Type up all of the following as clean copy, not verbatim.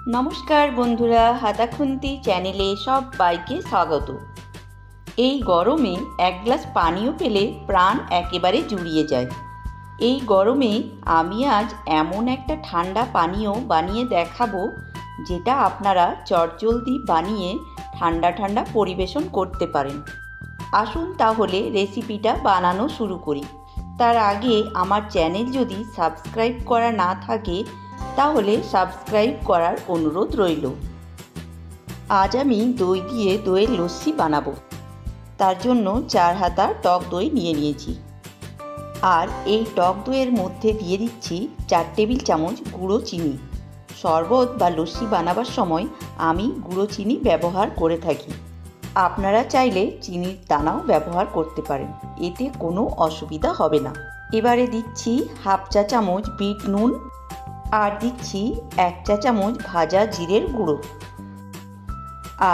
নমস্কার বন্ধুরা, হাতাখুন্তি চ্যানেলে সবাইকে স্বাগত। এই গরমে এক গ্লাস পানীয় পেলে প্রাণ একেবারে জুড়িয়ে যায়। এই গরমে আমি আজ এমন একটা ঠান্ডা পানীয় বানিয়ে দেখাবো যেটা আপনারা চটজলদি বানিয়ে ঠান্ডা ঠান্ডা পরিবেশন করতে পারেন। আসুন তাহলে রেসিপিটা বানানো শুরু করি। তার আগে আমার চ্যানেল যদি সাবস্ক্রাইব করা না থাকে তাহলে সাবস্ক্রাইব করার অনুরোধ রইল। আজ আমি দই দিয়ে দইয়ের লস্যি বানাবো। তার জন্য 4 হাতা টক দই নিয়ে নিয়েছি। আর এই টক দইয়ের মধ্যে দিয়ে দিচ্ছি 4 টেবিল চামচ গুঁড়ো চিনি। শরবত বা লস্যি বানাবার সময় আমি গুঁড়ো চিনি ব্যবহার করে থাকি। আপনারা চাইলে চিনির দানাও ব্যবহার করতে পারেন, এতে কোনো অসুবিধা হবে না। এবারে দিচ্ছি হাফ চা চামচ বিট নুন, আর দিচ্ছি 1 চা চামচ ভাজা জিরের গুঁড়ো।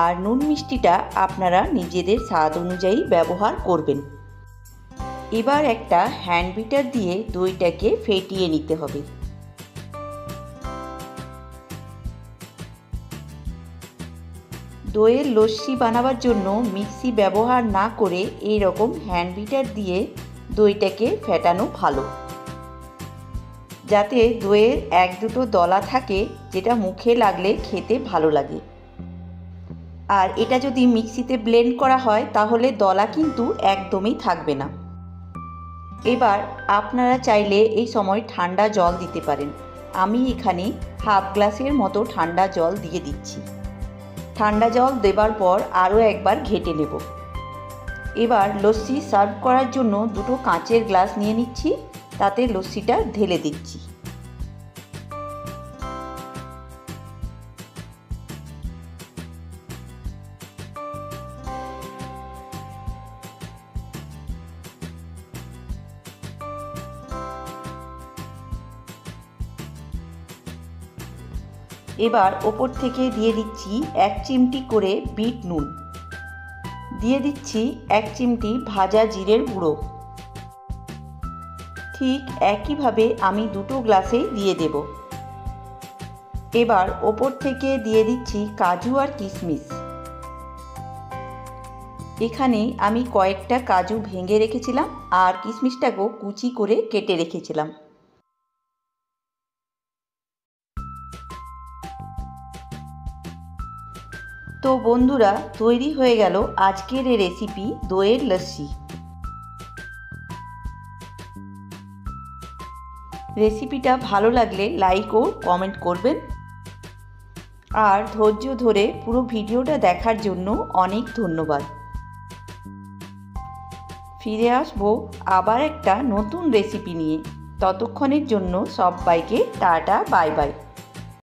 আর নুন মিষ্টিটা আপনারা নিজেদের স্বাদ অনুযায়ী ব্যবহার করবেন। এবার একটা হ্যান্ড বিটার দিয়ে দইটাকে ফেটিয়ে নিতে হবে। দইয়ের লস্যি বানাবার জন্য মিক্সি ব্যবহার না করে এই রকম হ্যান্ড বিটার দিয়ে দইটাকে ফেটানো ভালো, যাতে দইয়ের 1-2টো দলা থাকে যেটা মুখে লাগলে খেতে ভালো লাগে। আর এটা যদি মিক্সিতে ব্লেন্ড করা হয় তাহলে দলা কিন্তু একদমই থাকবে না। এবার আপনারা চাইলে এই সময় ঠান্ডা জল দিতে পারেন। আমি এখানে হাফ গ্লাসের মতো ঠান্ডা জল দিয়ে দিচ্ছি। ঠান্ডা জল দেবার পর আরও একবার ঘেটে নেব। এবার লস্যি সার্ভ করার জন্য 2টো কাঁচের গ্লাস নিয়ে নিচ্ছি, তাতে লস্যিটা ঢেলে দিচ্ছি। এবার ওপর থেকে দিয়ে দিচ্ছি 1 চিমটি করে বিট নুন, দিয়ে দিচ্ছি 1 চিমটি ভাজা জিরের গুঁড়ো। ঠিক একইভাবে আমি 2টো গ্লাসেই দিয়ে দেব। এবার ওপর থেকে দিয়ে দিচ্ছি কাজু আর কিশমিশ। এখানে আমি কয়েকটা কাজু ভেঙে রেখেছিলাম আর কিশমিশটাকেও কুচি করে কেটে রেখেছিলাম। তো বন্ধুরা, তৈরি হয়ে গেল আজকের এই রেসিপি দইয়ের লস্যি। রেসিপিটা ভালো লাগলে লাইক ও কমেন্ট করবেন। আর ধৈর্য ধরে পুরো ভিডিওটা দেখার জন্য অনেক ধন্যবাদ। ফিরে আসবো আবার একটা নতুন রেসিপি নিয়ে। ততক্ষণের জন্য সবাইকে টাটা, বাই বাই।